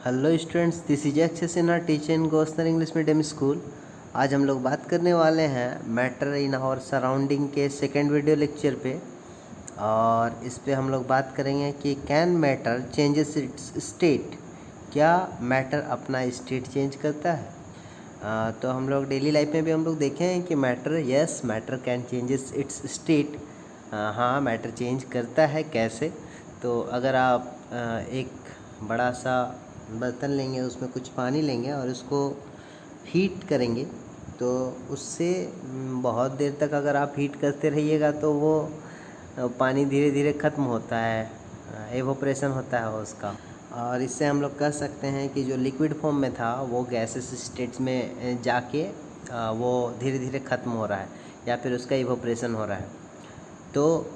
Hello students, this is access in our teaching गोस्तर English medium school. आज हम लोग बात करने वाले हैं मैटर इन आवर सराउंडिंग के सेकेंड वीडियो लेक्चर पे। और इस पे हम लोग बात करेंगे कि can matter changes its state. क्या मैटर अपना स्टेट चेंज करता है? तो हम लोग डेली लाइफ में भी हम लोग देखे हैं कि matter can changes its state. हाँ, मैटर चेंज करता है। कैसे? तो अगर आप एक बड़ा सा बर्तन लेंगे, उसमें कुछ पानी लेंगे और उसको हीट करेंगे, तो उससे बहुत देर तक अगर आप हीट करते रहिएगा तो वो पानी धीरे धीरे ख़त्म होता है, एवोपरेशन होता है उसका। और इससे हम लोग कह सकते हैं कि जो लिक्विड फॉर्म में था वो गैसेस स्टेट्स में जाके वो धीरे धीरे ख़त्म हो रहा है या फिर उसका एवोपरेशन हो रहा है। तो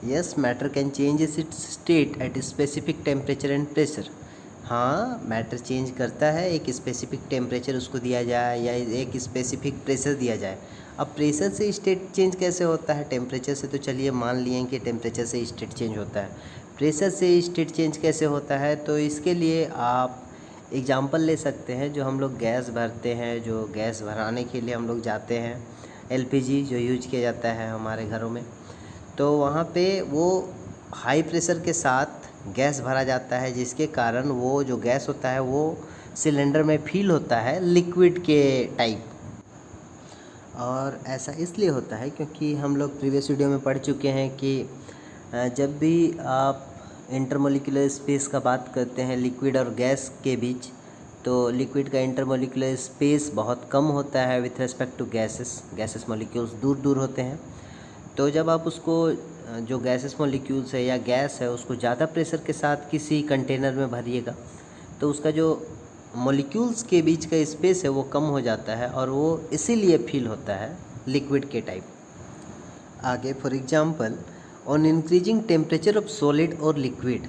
yes, matter can changes its state eight specific temperature and pressure. हाँ, मैटर चेंज करता है, एक स्पेसिफिक टेम्परेचर उसको दिया जाए या एक स्पेसिफिक प्रेशर दिया जाए। अब प्रेशर से स्टेट चेंज कैसे होता है? टेम्परेचर से तो चलिए मान लिए कि टेम्परेचर से स्टेट चेंज होता है। प्रेशर से स्टेट चेंज कैसे होता है? तो इसके लिए आप एग्जांपल ले सकते हैं। जो हम लोग गैस भरते हैं, जो गैस भराने के लिए हम लोग जाते हैं, एलपीजी जो यूज किया जाता है हमारे घरों में, तो वहाँ पे वो हाई प्रेशर के साथ गैस भरा जाता है, जिसके कारण वो जो गैस होता है वो सिलेंडर में फील होता है लिक्विड के टाइप। और ऐसा इसलिए होता है क्योंकि हम लोग प्रीवियस वीडियो में पढ़ चुके हैं कि जब भी आप इंटरमोलिकुलर स्पेस का बात करते हैं लिक्विड और गैस के बीच, तो लिक्विड का इंटरमोलिकुलर स्पेस बहुत कम होता है with respect to gases molecules दूर दूर होते हैं। तो जब आप उसको जो गैसेस मॉलिक्यूल्स है या गैस है उसको ज़्यादा प्रेशर के साथ किसी कंटेनर में भरिएगा, तो उसका जो मॉलिक्यूल्स के बीच का स्पेस है वो कम हो जाता है और वो इसीलिए फील होता है लिक्विड के टाइप। आगे for example, on increasing temperature of solid और लिक्विड।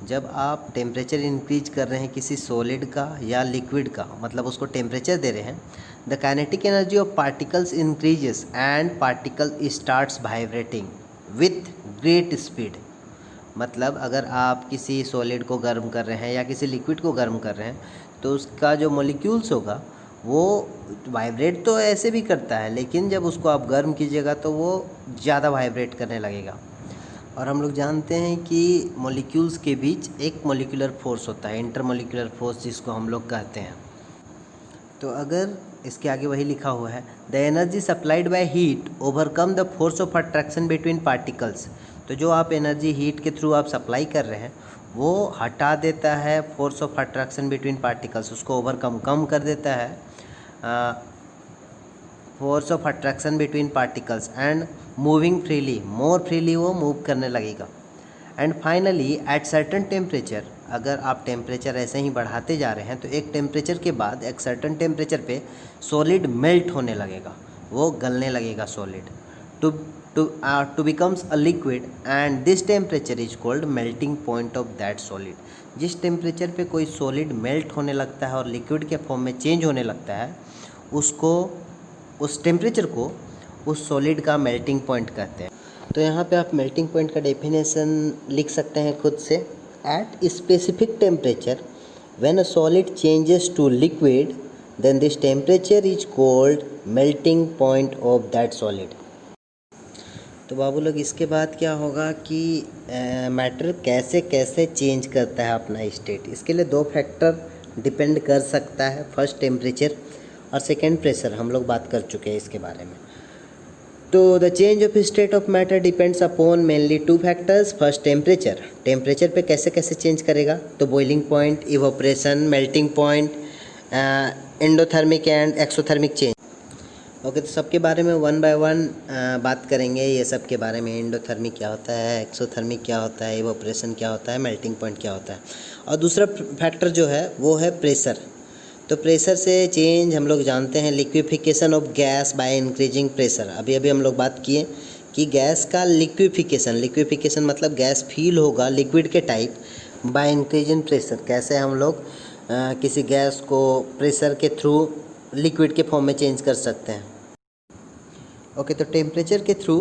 जब आप टेम्परेचर इंक्रीज कर रहे हैं किसी सॉलिड का या लिक्विड का, मतलब उसको टेम्परेचर दे रहे हैं, the kinetic energy of particles increases and particle starts vibrating with great speed. मतलब अगर आप किसी सॉलिड को गर्म कर रहे हैं या किसी लिक्विड को गर्म कर रहे हैं, तो उसका जो मॉलिक्यूल्स होगा वो वाइब्रेट तो ऐसे भी करता है, लेकिन जब उसको आप गर्म कीजिएगा तो वो ज़्यादा वाइब्रेट करने लगेगा। और हम लोग जानते हैं कि मॉलिक्यूल्स के बीच एक मॉलिक्यूलर फोर्स होता है, इंटरमॉलिक्यूलर फोर्स जिसको हम लोग कहते हैं। तो अगर इसके आगे वही लिखा हुआ है, the energy supplied by heat overcome the force of attraction between particles. तो जो आप एनर्जी हीट के थ्रू आप सप्लाई कर रहे हैं वो हटा देता है force of attraction between particles, उसको ओवरकम कम कर देता है force of attraction between particles and moving freely, more freely वो मूव करने लगेगा। And finally at certain temperature, अगर आप टेम्परेचर ऐसे ही बढ़ाते जा रहे हैं तो एक टेम्परेचर के बाद एक सर्टन टेम्परेचर पे सॉलिड मेल्ट होने लगेगा, वो गलने लगेगा solid to becomes a liquid and this temperature is called melting point of that solid. जिस टेम्परेचर पे कोई सॉलिड मेल्ट होने लगता है और लिक्विड के फॉर्म में चेंज होने लगता है, उसको, उस टेम्परेचर को उस सॉलिड का मेल्टिंग पॉइंट कहते हैं। तो यहाँ पे आप मेल्टिंग पॉइंट का डेफिनेशन लिख सकते हैं खुद से। At specific temperature when a solid changes to liquid then this temperature is called melting point of that solid. तो बाबू लोग, इसके बाद क्या होगा कि मैटर कैसे कैसे चेंज करता है अपना स्टेट। इसके लिए दो फैक्टर डिपेंड कर सकता है, फर्स्ट टेम्परेचर और सेकेंड प्रेशर। हम लोग बात कर चुके हैं इसके बारे में। तो the change of state of matter depends upon mainly two factors. First temperature, temperature पे कैसे कैसे चेंज करेगा, तो boiling point, evaporation, melting point, endothermic and exothermic change. Okay, तो सबके बारे में वन बाय वन बात करेंगे ये सब के बारे में। एंडोथर्मिक क्या होता है, एक्सोथर्मिक क्या होता है, इवोपरेशन क्या होता है, मेल्टिंग पॉइंट क्या होता है। और दूसरा फैक्टर जो है वो है प्रेशर। तो प्रेशर से चेंज हम लोग जानते हैं, liquefaction of gas bye increasing pressure. अभी अभी हम लोग बात किए कि गैस का लिक्विफिकेशन मतलब गैस फील होगा लिक्विड के टाइप बाय इंक्रीजिंग प्रेशर। कैसे हम लोग किसी गैस को प्रेशर के थ्रू लिक्विड के फॉर्म में चेंज कर सकते हैं। ओके, तो टेम्परेचर के through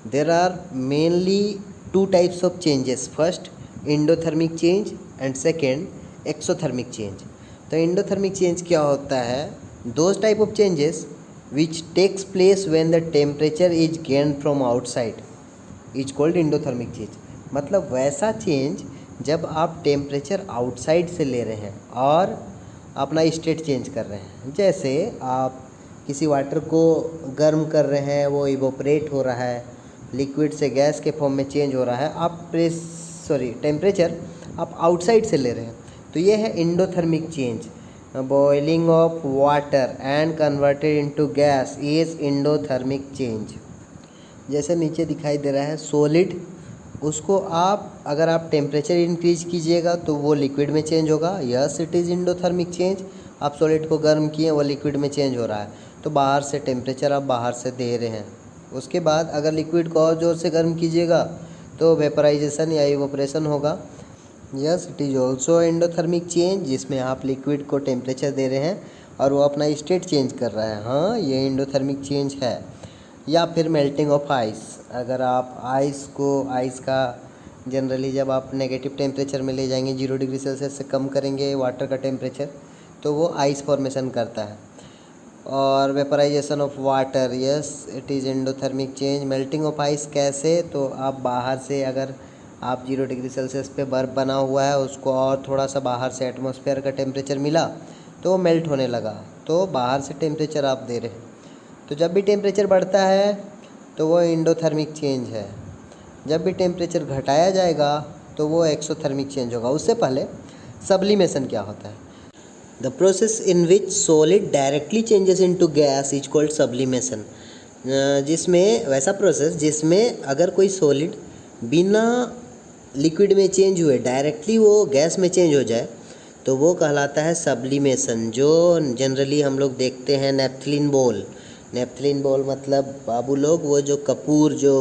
there are mainly two types of changes. First endothermic change and second exothermic change. तो एंडोथर्मिक चेंज क्या होता है? Those type of changes which takes place when the temperature is gain from outside is called endothermic change. मतलब वैसा change जब आप temperature outside से ले रहे हैं और अपना स्टेट चेंज कर रहे हैं। जैसे आप किसी वाटर को गर्म कर रहे हैं, वो इवोपरेट हो रहा है, लिक्विड से गैस के फॉर्म में चेंज हो रहा है, आप टेम्परेचर आप आउटसाइड से ले रहे हैं, तो ये है endothermic change. Boiling of water and converted into gas is endothermic change. जैसे नीचे दिखाई दे रहा है सॉलिड, उसको अगर आप टेम्परेचर इंक्रीज कीजिएगा तो वो लिक्विड में चेंज होगा। Yes, it is endothermic change. आप सॉलिड को गर्म किए, वो लिक्विड में चेंज हो रहा है, तो बाहर से टेम्परेचर आप बाहर से दे रहे हैं। उसके बाद अगर लिक्विड को और ज़ोर से गर्म कीजिएगा तो वेपराइजेशन या इवोपरेशन होगा। Yes, it is also endothermic change, जिसमें आप लिक्विड को टेम्परेचर दे रहे हैं और वो अपना स्टेट चेंज कर रहा है। हाँ, ये एंडोथर्मिक चेंज है। या फिर मेल्टिंग ऑफ आइस। अगर आप आइस का जनरली जब आप नेगेटिव टेम्परेचर में ले जाएंगे, 0 डिग्री सेल्सियस से कम करेंगे वाटर का टेम्परेचर, तो वो आइस फॉर्मेशन करता है। और vaporisation of water, yes it is endothermic change. Melting of ice कैसे? तो आप बाहर से, अगर आप 0 डिग्री सेल्सियस पे बर्फ़ बना हुआ है, उसको और थोड़ा सा बाहर से एटमॉस्फेयर का टेम्परेचर मिला तो वो मेल्ट होने लगा, तो बाहर से टेम्परेचर आप दे रहे हैं। तो जब भी टेम्परेचर बढ़ता है तो वो एंडोथर्मिक चेंज है। जब भी टेम्परेचर घटाया जाएगा तो वो एक्सोथर्मिक चेंज होगा। उससे पहले सब्लिमेशन क्या होता है? The process in which solid directly changes into gas is called sublimation. जिसमें वैसा प्रोसेस जिसमें अगर कोई सॉलिड बिना लिक्विड में चेंज हुए डायरेक्टली वो गैस में चेंज हो जाए तो वो कहलाता है सब्लिमेशन। जो जनरली हम लोग देखते हैं नेपथलीन बॉल। नेपथलीन बॉल मतलब बाबू लोग वो जो कपूर जो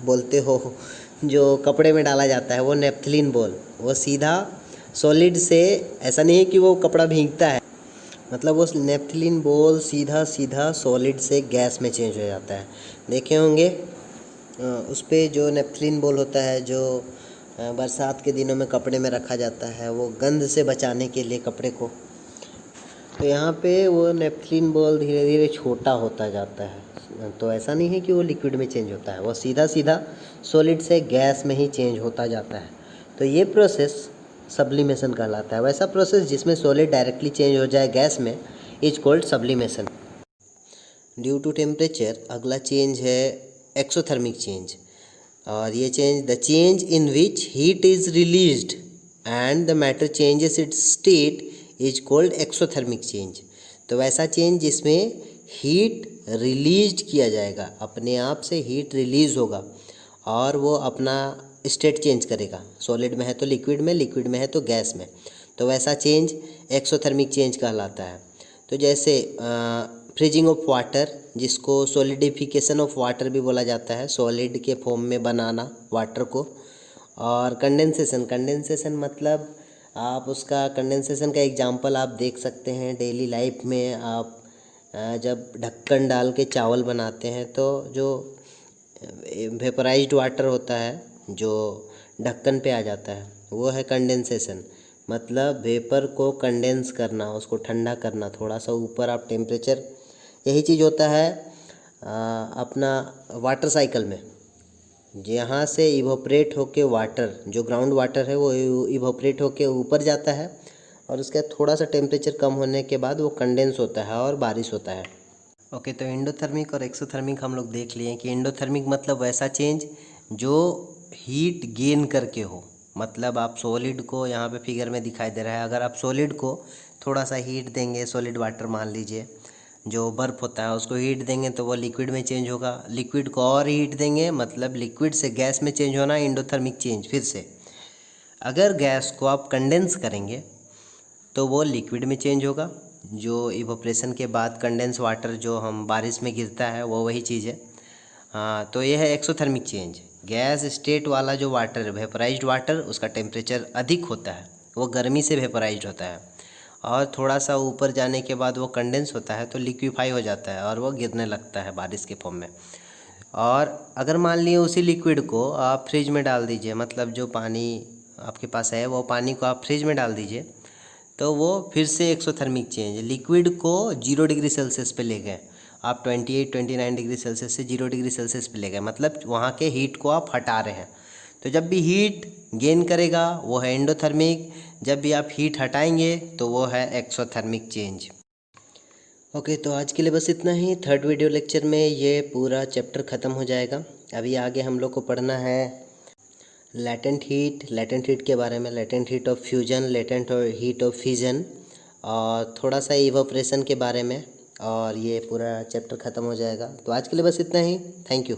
बोलते हो, जो कपड़े में डाला जाता है, वो नेपथलीन बॉल। वो सीधा सॉलिड से, ऐसा नहीं है कि वो कपड़ा भीगता है, मतलब वो नेपथलीन बॉल सीधा सीधा सॉलिड से गैस में चेंज हो जाता है। देखे होंगे उस पर जो नेपथलीन बॉल होता है, जो बरसात के दिनों में कपड़े में रखा जाता है, वो गंध से बचाने के लिए कपड़े को। तो यहाँ पे वो नेपथलीन बॉल धीरे धीरे छोटा होता जाता है। तो ऐसा नहीं है कि वो लिक्विड में चेंज होता है, वो सीधा सीधा सॉलिड से गैस में ही चेंज होता जाता है। तो ये प्रोसेस सब्लिमेशन कहलाता है। वैसा प्रोसेस जिसमें सॉलिड डायरेक्टली चेंज हो जाए गैस में is called sublimation. Due to temperature अगला चेंज है एक्सोथर्मिक चेंज। और ये change, the change in which heat is released and the matter changes its state is called exothermic change. तो वैसा change जिसमें हीट रिलीज किया जाएगा, अपने आप से हीट रिलीज़ होगा और वो अपना स्टेट चेंज करेगा। सॉलिड में है तो लिक्विड में, लिक्विड में है तो गैस में, तो वैसा चेंज एक्सोथर्मिक चेंज कहलाता है। तो जैसे फ्रीजिंग ऑफ वाटर, जिसको सॉलिडिफिकेशन ऑफ वाटर भी बोला जाता है, सॉलिड के फॉर्म में बनाना वाटर को। और कंडेंसेशन, कंडेंसेशन मतलब आप उसका कंडेंसेशन का एग्जांपल आप देख सकते हैं डेली लाइफ में। आप जब ढक्कन डाल के चावल बनाते हैं तो जो वेपराइज्ड वाटर होता है जो ढक्कन पे आ जाता है, वो है कंडेंसेशन। मतलब वेपर को कंडेंस करना, उसको ठंडा करना, थोड़ा सा ऊपर आप टेम्परेचर, यही चीज़ होता है अपना वाटर साइकिल में। यहाँ से इवोपरेट होके वाटर, जो ग्राउंड वाटर है वो इवोपरेट होके ऊपर जाता है और उसके थोड़ा सा टेम्परेचर कम होने के बाद वो कंडेंस होता है और बारिश होता है। ओके, तो एंडोथर्मिक और एक्सोथर्मिक हम लोग देख लिए कि एंडोथर्मिक मतलब वैसा चेंज जो हीट गेन करके हो। मतलब आप सॉलिड को, यहाँ पे फिगर में दिखाई दे रहा है, अगर आप सॉलिड को थोड़ा सा हीट देंगे, सॉलिड वाटर मान लीजिए, जो बर्फ़ होता है उसको हीट देंगे तो वो लिक्विड में चेंज होगा। लिक्विड को और हीट देंगे, मतलब लिक्विड से गैस में चेंज होना, एंडोथर्मिक चेंज। फिर से अगर गैस को आप कंडेंस करेंगे तो वो लिक्विड में चेंज होगा। जो इवोपरेशन के बाद कंडेंस वाटर जो हम बारिश में गिरता है वो वही चीज़ है। हाँ, तो ये है एक्सोथर्मिक चेंज। गैस स्टेट वाला जो वाटर है, वेपराइज्ड वाटर, उसका टेम्परेचर अधिक होता है, वो गर्मी से वेपराइज्ड होता है और थोड़ा सा ऊपर जाने के बाद वो कंडेंस होता है तो लिक्विफाई हो जाता है और वो गिरने लगता है बारिश के फॉर्म में। और अगर मान लिए उसी लिक्विड को आप फ्रिज में डाल दीजिए, मतलब जो पानी आपके पास है वो पानी को आप फ्रिज में डाल दीजिए, तो वो फिर से एक्सोथर्मिक चेंज, लिक्विड को 0 डिग्री सेल्सियस पे ले गए आप, 28-29 डिग्री सेल्सियस से 0 डिग्री सेल्सियस पे ले गए, मतलब वहाँ के हीट को आप हटा रहे हैं। तो जब भी हीट गेन करेगा वो है एंडोथर्मिक, जब भी आप हीट हटाएंगे तो वो है एक्सोथर्मिक चेंज। ओके, तो आज के लिए बस इतना ही। थर्ड वीडियो लेक्चर में ये पूरा चैप्टर ख़त्म हो जाएगा। अभी आगे हम लोग को पढ़ना है लेटेंट हीट के बारे में, latent heat of fusion, latent heat of fission, और थोड़ा सा इवोपरेशन के बारे में, और ये पूरा चैप्टर ख़त्म हो जाएगा। तो आज के लिए बस इतना ही। Thank you.